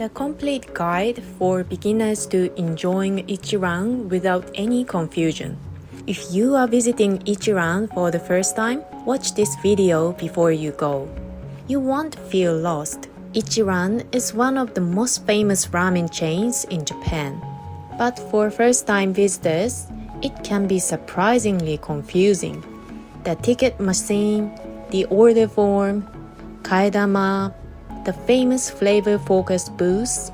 the complete guide for beginners to enjoying Ichiran without any confusion. If you are visiting Ichiran for the first time, watch this video before you go. You won't feel lost. Ichiran is one of the most famous ramen chains in Japan. But for first-time visitors, it can be surprisingly confusing. The ticket machine, the order form, kaedama, the famous flavor-focused booths.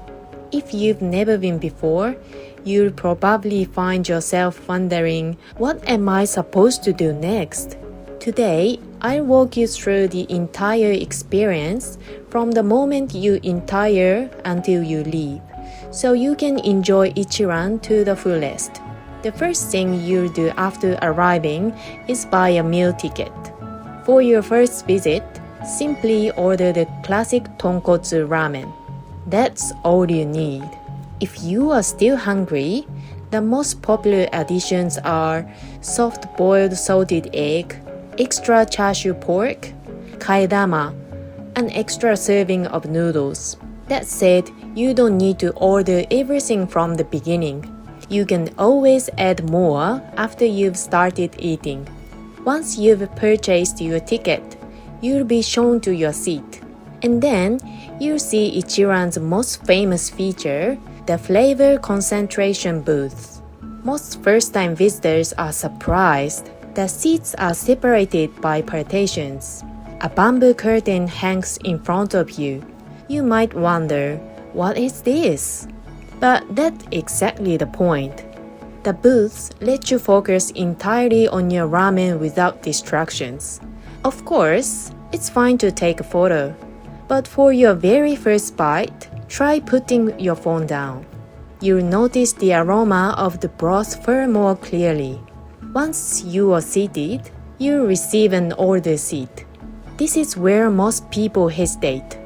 If you've never been before, you'll probably find yourself wondering, what am I supposed to do next? Today, I'll walk you through the entire experience from the moment you enter until you leave, so you can enjoy Ichiran to the fullest. The first thing you'll do after arriving is buy a meal ticket. For your first visit, simply order the classic tonkotsu ramen. That's all you need. If you are still hungry, the most popular additions are soft-boiled salted egg, extra chashu pork, kaidama, an extra serving of noodles. That said, you don't need to order everything from the beginning. You can always add more after you've started eating. Once you've purchased your ticket, you'll be shown to your seat. And then, you'll see Ichiran's most famous feature, the flavor concentration booth. Most first-time visitors are surprised. The seats are separated by partitions. A bamboo curtain hangs in front of you. You might wonder, what is this? But that's exactly the point. The booths let you focus entirely on your ramen without distractions. Of course, it's fine to take a photo, but for your very first bite, try putting your phone down. You'll notice the aroma of the broth far more clearly. Once you are seated, you'll receive an order seat. This is where most people hesitate.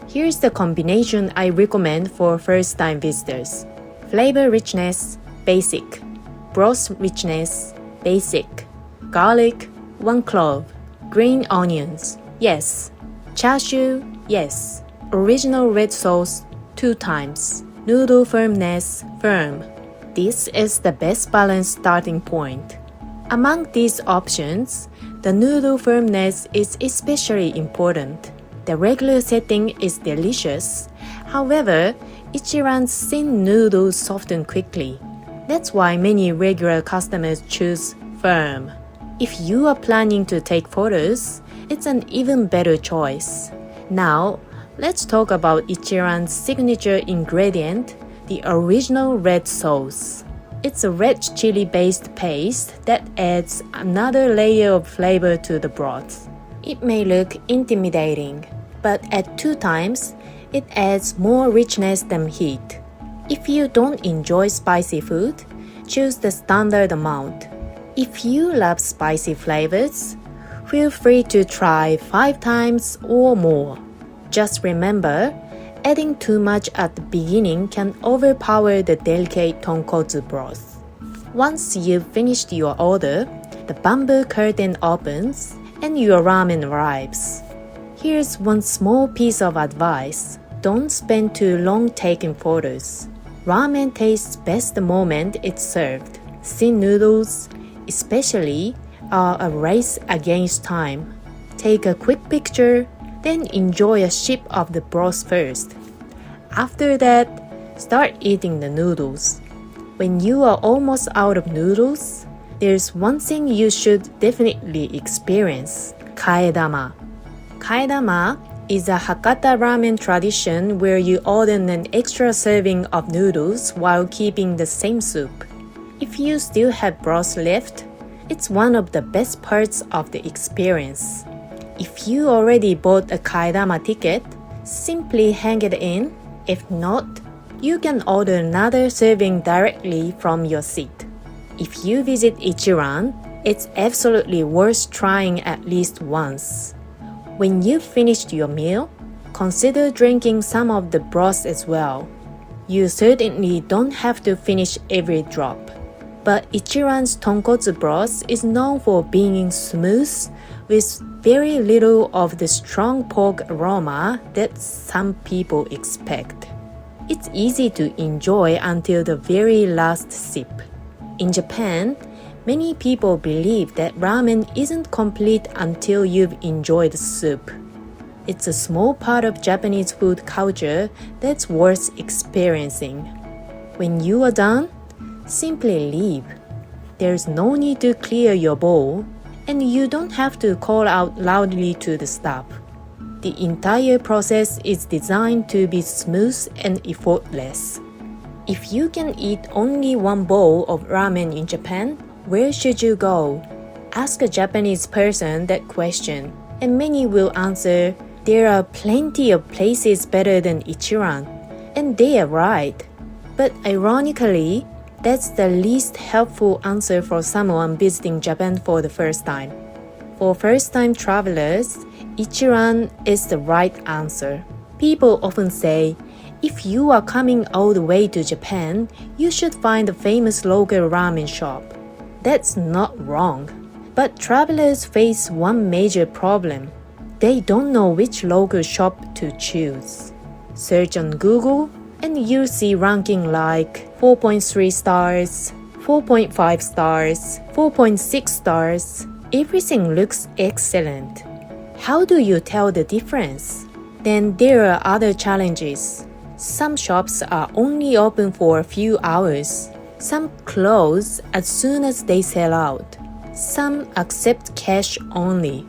Here's the combination I recommend for first-time visitors. Flavor richness, basic. Broth richness, basic. Garlic, 1 clove. Green onions, yes. Chashu, yes. Original red sauce, 2 times. Noodle firmness, firm. This is the best balanced starting point. Among these options, the noodle firmness is especially important. The regular setting is delicious. However, Ichiran's thin noodles soften quickly. That's why many regular customers choose firm. If you are planning to take photos, it's an even better choice. Now, let's talk about Ichiran's signature ingredient, the original red sauce. It's a red chili-based paste that adds another layer of flavor to the broth. It may look intimidating, but at 2 times, it adds more richness than heat. If you don't enjoy spicy food, choose the standard amount. If you love spicy flavors, feel free to try 5 times or more. Just remember, adding too much at the beginning can overpower the delicate tonkotsu broth. Once you've finished your order, the bamboo curtain opens and your ramen arrives. Here's one small piece of advice. Don't spend too long taking photos. Ramen tastes best the moment it's served. Thin noodles, especially, are a race against time. Take a quick picture, then enjoy a sip of the broth first. After that, start eating the noodles. When you are almost out of noodles, there's one thing you should definitely experience: kaedama. Kaidama is a Hakata ramen tradition where you order an extra serving of noodles while keeping the same soup. If you still have broth left, it's one of the best parts of the experience. If you already bought a kaidama ticket, simply hang it in. If not, you can order another serving directly from your seat. If you visit Ichiran, it's absolutely worth trying at least once. When you've finished your meal, consider drinking some of the broth as well. You certainly don't have to finish every drop. But Ichiran's tonkotsu broth is known for being smooth with very little of the strong pork aroma that some people expect. It's easy to enjoy until the very last sip. In Japan, many people believe that ramen isn't complete until you've enjoyed the soup. It's a small part of Japanese food culture that's worth experiencing. When you are done, simply leave. There's no need to clear your bowl, and you don't have to call out loudly to the staff. The entire process is designed to be smooth and effortless. If you can eat only one bowl of ramen in Japan, where should you go? Ask a Japanese person that question, and many will answer, there are plenty of places better than Ichiran. And they are right. But ironically, that's the least helpful answer for someone visiting Japan for the first time. For first-time travelers, Ichiran is the right answer. People often say, if you are coming all the way to Japan, you should find a famous local ramen shop. That's not wrong. But travelers face one major problem. They don't know which local shop to choose. Search on Google and you'll see ranking like 4.3 stars, 4.5 stars, 4.6 stars. Everything looks excellent. How do you tell the difference? Then there are other challenges. Some shops are only open for a few hours. Some close as soon as they sell out. Some accept cash only.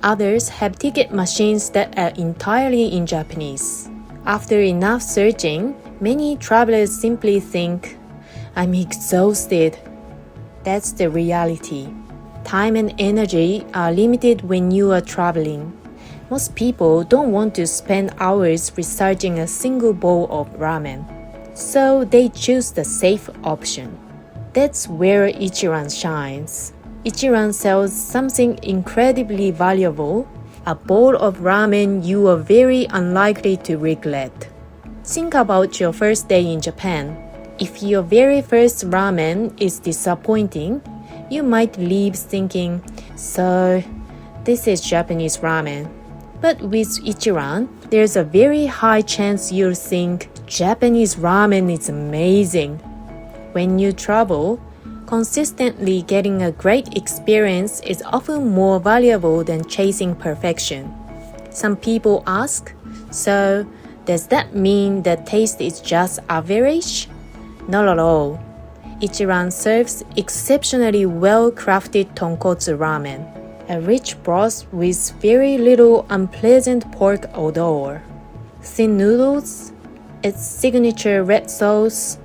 Others have ticket machines that are entirely in Japanese. After enough searching, many travelers simply think, I'm exhausted. That's the reality. Time and energy are limited when you are traveling. Most people don't want to spend hours researching a single bowl of ramen, so they choose the safe option. That's where Ichiran shines. Ichiran sells something incredibly valuable, a bowl of ramen you are very unlikely to regret. Think about your first day in Japan. If your very first ramen is disappointing, you might leave thinking, so this is Japanese ramen. But with Ichiran, there's a very high chance you'll think Japanese ramen is amazing. When you travel, consistently getting a great experience is often more valuable than chasing perfection. Some people ask, so does that mean the taste is just average? Not at all. Ichiran serves exceptionally well-crafted tonkotsu ramen, a rich broth with very little unpleasant pork odor. Thin noodles, its signature red sauce,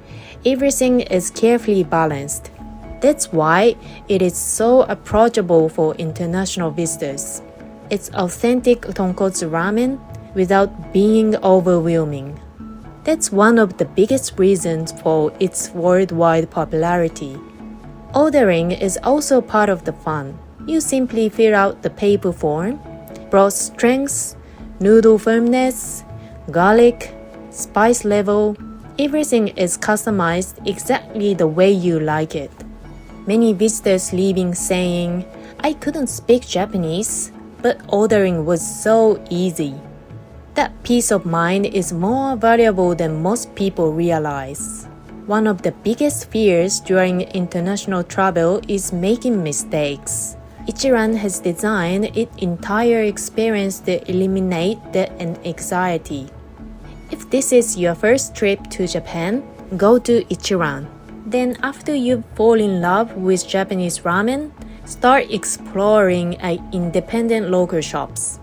everything is carefully balanced. That's why it is so approachable for international visitors. It's authentic tonkotsu ramen without being overwhelming. That's one of the biggest reasons for its worldwide popularity. Ordering is also part of the fun. You simply fill out the paper form, broth strength, noodle firmness, garlic, spice level. Everything is customized exactly the way you like it. Many visitors leaving saying, I couldn't speak Japanese, but ordering was so easy. That peace of mind is more valuable than most people realize. One of the biggest fears during international travel is making mistakes. Ichiran has designed its entire experience to eliminate that anxiety. If this is your first trip to Japan, go to Ichiran. Then after you fall in love with Japanese ramen, start exploring independent local shops.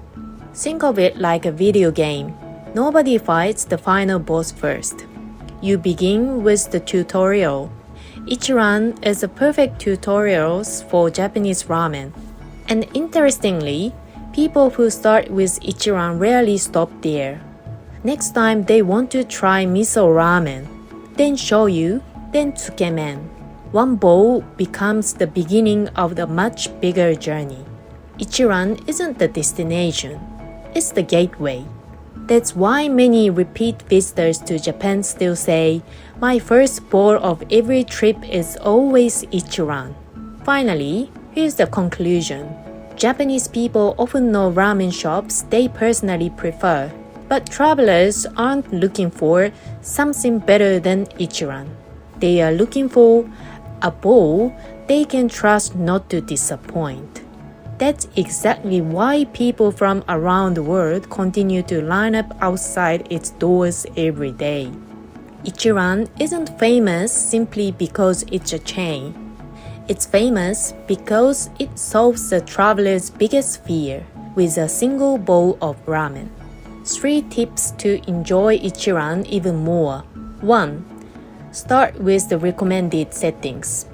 Think of it like a video game. Nobody fights the final boss first. You begin with the tutorial. Ichiran is a perfect tutorial for Japanese ramen. And interestingly, people who start with Ichiran rarely stop there. Next time they want to try miso ramen, then shoyu, then tsukemen. One bowl becomes the beginning of the much bigger journey. Ichiran isn't the destination. It's the gateway. That's why many repeat visitors to Japan still say, my first bowl of every trip is always Ichiran. Finally, here's the conclusion. Japanese people often know ramen shops they personally prefer. But travelers aren't looking for something better than Ichiran. They are looking for a bowl they can trust not to disappoint. That's exactly why people from around the world continue to line up outside its doors every day. Ichiran isn't famous simply because it's a chain. It's famous because it solves the traveler's biggest fear with a single bowl of ramen. 3 tips to enjoy Ichiran even more. 1. Start with the recommended settings.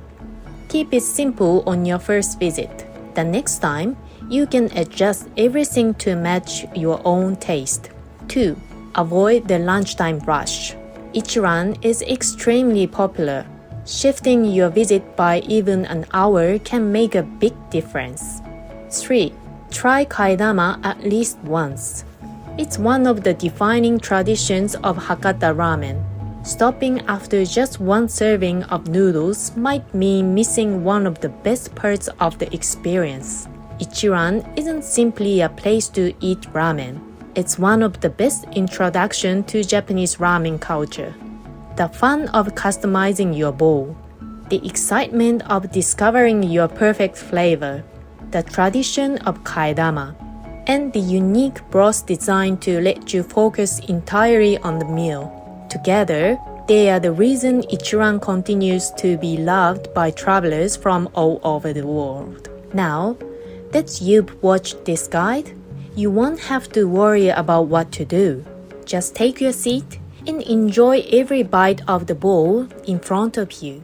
Keep it simple on your first visit. The next time, you can adjust everything to match your own taste. 2. Avoid the lunchtime rush. Ichiran is extremely popular. Shifting your visit by even an hour can make a big difference. 3. Try kaidama at least once. It's one of the defining traditions of Hakata ramen. Stopping after just one serving of noodles might mean missing one of the best parts of the experience. Ichiran isn't simply a place to eat ramen. It's one of the best introductions to Japanese ramen culture. The fun of customizing your bowl, the excitement of discovering your perfect flavor, the tradition of kaidama, and the unique broth designed to let you focus entirely on the meal. Together, they are the reason Ichiran continues to be loved by travelers from all over the world. Now, that you've watched this guide, you won't have to worry about what to do. Just take your seat and enjoy every bite of the bowl in front of you.